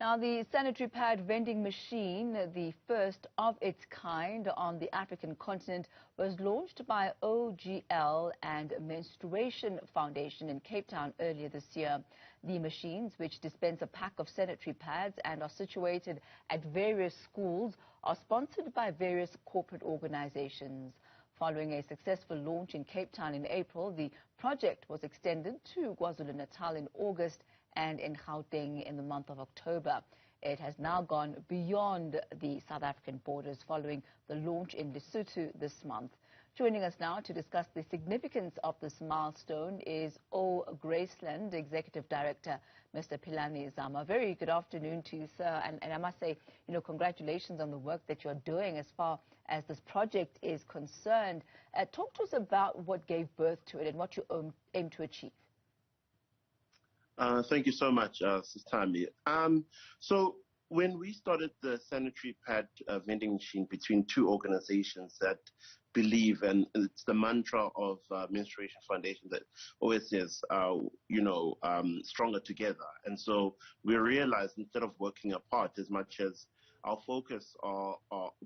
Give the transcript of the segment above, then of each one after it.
Now, the sanitary pad vending machine, the first of its kind on the African continent, was launched by OGL and Menstruation Foundation in Cape Town earlier this year. The machines, which dispense a pack of sanitary pads and are situated at various schools, are sponsored by various corporate organizations. Following a successful launch in Cape Town in April, the project was extended to KwaZulu-Natal in August and in Gauteng in the month of October. It has now gone beyond the South African borders following the launch in Lesotho this month. Joining us now to discuss the significance of this milestone is O Graceland Executive Director, Mr. Philani Zama. Very good afternoon to you, sir. And I must say, congratulations on the work that you're doing as far as this project is concerned. Talk to us about what gave birth to it and what you aim to achieve. Thank you so much, Sistami. So when we started the sanitary pad vending machine between two organizations that believe, and it's the mantra of Menstruation Foundation that always says, stronger together. And so we realized instead of working apart, as much as our focus are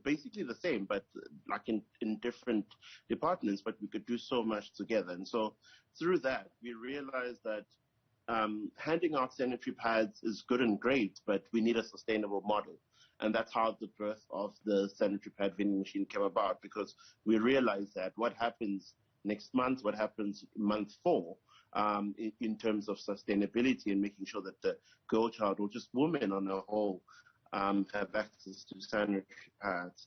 basically the same, but like in different departments, but we could do so much together. And so through that, we realized that handing out sanitary pads is good and great, but we need a sustainable model. And that's how the birth of the sanitary pad vending machine came about, because we realized that what happens next month, what happens month 4, in terms of sustainability and making sure that the girl child or just women on a whole have access to sanitary pads.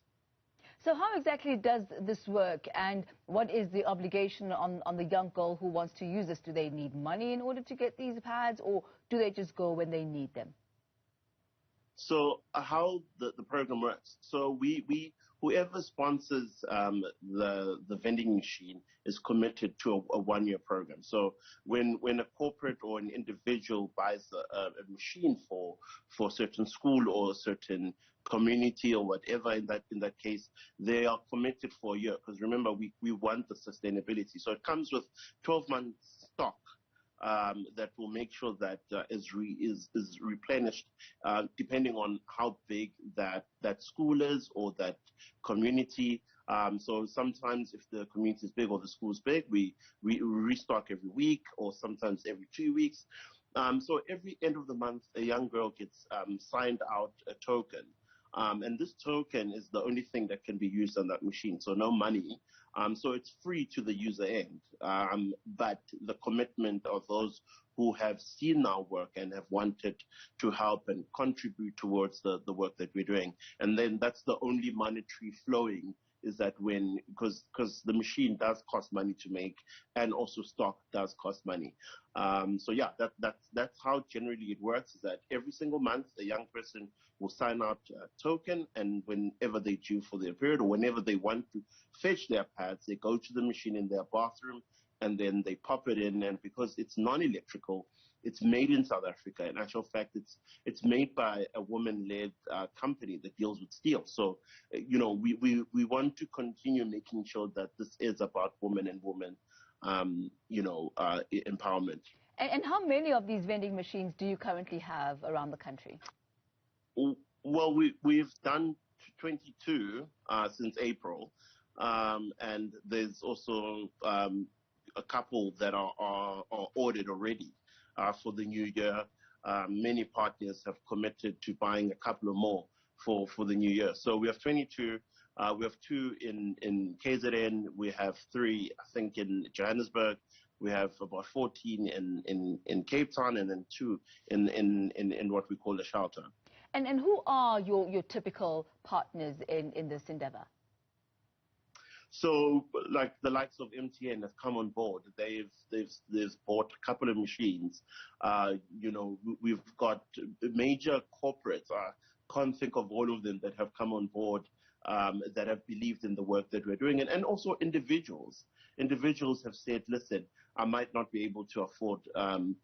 So how exactly does this work, and what is the obligation on the young girl who wants to use this? Do they need money in order to get these pads, or do they just go when they need them? So how the program works. So whoever sponsors the vending machine is committed to a 1-year program. So when a corporate or an individual buys a machine for a certain school or a certain community or whatever, in that case, they are committed for a year. Because remember, we want the sustainability. So it comes with 12 months stock. That will make sure that is replenished depending on how big that school is or that community. So sometimes if the community is big or the school is big, we restock every week or sometimes every 2 weeks. So every end of the month, a young girl gets signed out a token. And this token is the only thing that can be used on that machine, so no money. So it's free to the user end. But the commitment of those who have seen our work and have wanted to help and contribute towards the work that we're doing. And then that's the only monetary flowing, is that because the machine does cost money to make, and also stock does cost money. So yeah, that's how generally it works, is that every single month a young person will sign out a token, and whenever they due for their period or whenever they want to fetch their pads, they go to the machine in their bathroom and then they pop it in. And because it's non-electrical, it's made in South Africa. In actual fact, it's made by a woman-led company that deals with steel. So, we want to continue making sure that this is about women and women, empowerment. And how many of these vending machines do you currently have around the country? Well, we've done 22 since April, and there's also a couple that are ordered already for the new year. Many partners have committed to buying a couple of more for the new year. So we have 22. We have 2 in KZN. We have 3, I think, in Johannesburg. We have about 14 in Cape Town, and then 2 in what we call the shelter. And who are your typical partners in this endeavor? So, like the likes of MTN have come on board. They've bought a couple of machines. We've got major corporates. I can't think of all of them that have come on board, that have believed in the work that we're doing, and also individuals. Individuals have said, listen, I might not be able to afford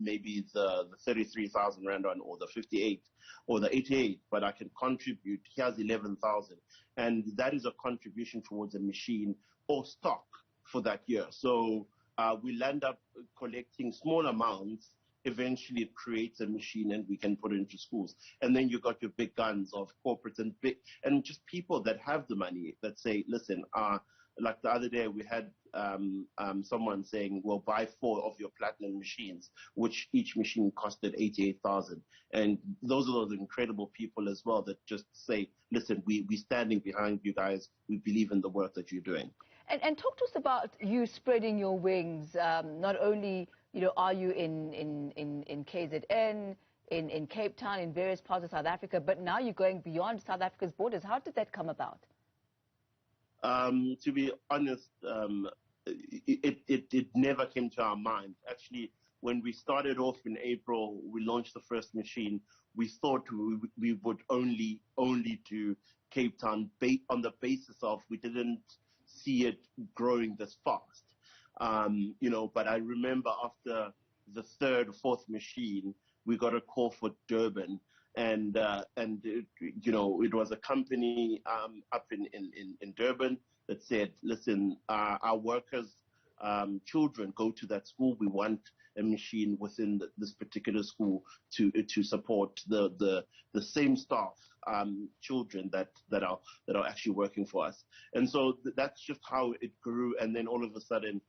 maybe the 33,000 Rand one, or the 58 or the 88, but I can contribute. Here's 11,000. And that is a contribution towards a machine or stock for that year. So we'll end up collecting small amounts eventually it creates a machine and we can put it into schools. And then you got your big guns of corporates and just people that have the money that say, listen, like the other day we had someone saying, well, buy 4 of your platinum machines, which each machine costed 88,000. And those are those incredible people as well that just say, listen, we're standing behind you guys. We believe in the work that you're doing. And talk to us about you spreading your wings. Not only, are you in KZN, in Cape Town, in various parts of South Africa, but now you're going beyond South Africa's borders. How did that come about? To be honest, it never came to our mind. Actually, when we started off in April, we launched the first machine. We thought we would only do Cape Town on the basis of we didn't see it growing this fast. But I remember after the 3rd or 4th machine, we got a call for Durban. And it was a company up in Durban that said, listen, our workers' children go to that school. We want a machine within this particular school to support the same staff children that are actually working for us. And so that's just how it grew. And then all of a sudden,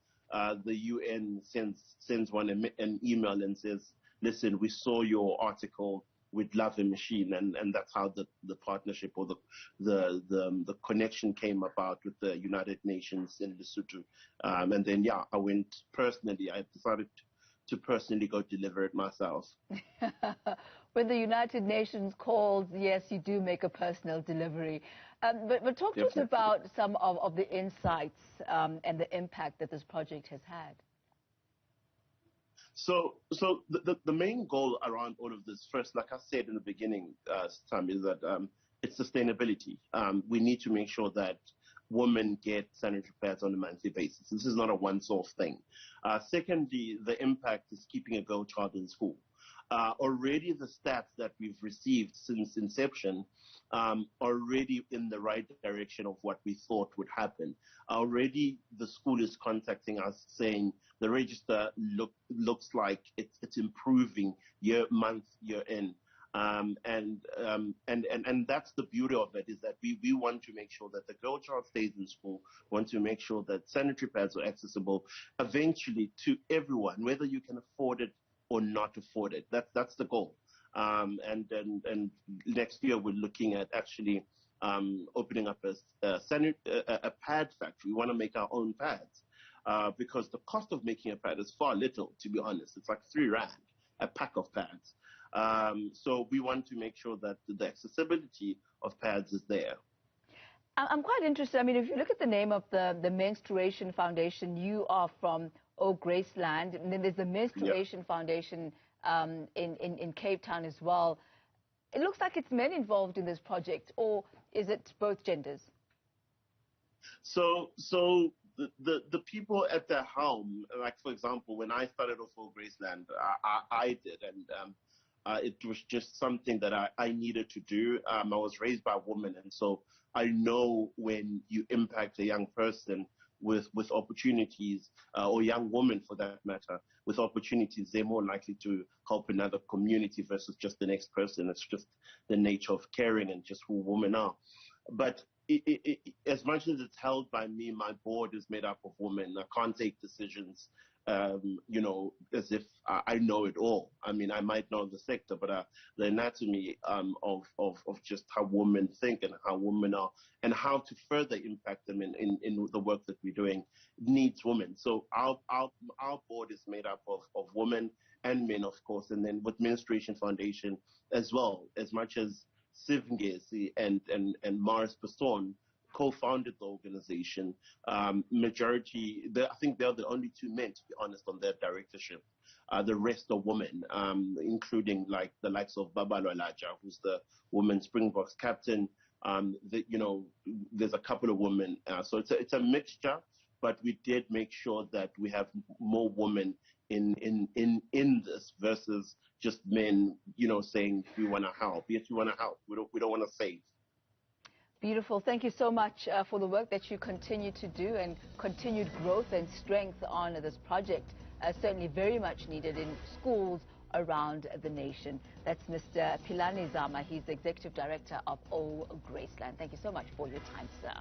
the UN sends an email and says, listen, we saw your article. We'd love a machine, and that's how the partnership or the connection came about with the United Nations in Lesotho. And then I went personally. I decided to personally go deliver it myself. When the United Nations calls, yes, you do make a personal delivery. But talk to us about some of the insights and the impact that this project has had. So the main goal around all of this, first, like I said in the beginning, Sam, is that it's sustainability. We need to make sure that women get sanitary pads on a monthly basis. This is not a once-off thing. Secondly, the impact is keeping a girl child in school. Already the stats that we've received since inception are already in the right direction of what we thought would happen. Already the school is contacting us saying the register looks like it's improving year in. And that's the beauty of it, is that we want to make sure that the girl child stays in school, want to make sure that sanitary pads are accessible eventually to everyone, whether you can afford it or not afford it. That's the goal. And next year we're looking at actually opening up a pad factory. We want to make our own pads because the cost of making a pad is far little, to be honest. It's like 3 rand a pack of pads. So we want to make sure that the accessibility of pads is there. I'm quite interested. I mean, if you look at the name of the Menstruation Foundation, you are from Graceland, and then there's the Menstruation Foundation in Cape Town as well. It looks like it's men involved in this project, or is it both genders? So the people at the helm, like for example, when I started off for Graceland, I did, and it was just something that I needed to do. I was raised by a woman, and so I know when you impact a young person with opportunities, or young woman for that matter, with opportunities, they're more likely to help another community versus just the next person. It's just the nature of caring and just who women are. But as much as it's held by me, my board is made up of women. I can't take decisions, as if I know it all. I mean, I might know the sector, but the anatomy of just how women think and how women are and how to further impact them in the work that we're doing needs women. So our board is made up of women and men, of course, and then with Menstruation Foundation as well, as much as Sivngesi and Morris Passon co-founded the organization. I think they're the only 2 men, to be honest, on their directorship. The rest are women, including like the likes of Babalo Elaja, who's the women's Springboks captain. There's a couple of women. So it's a mixture, but we did make sure that we have more women in this versus just men, saying we want to help. Yes, we want to help. We don't want to save. Beautiful. Thank you so much for the work that you continue to do and continued growth and strength on this project. Certainly very much needed in schools around the nation. That's Mr. Philani Zama. He's the Executive Director of O Graceland. Thank you so much for your time, sir.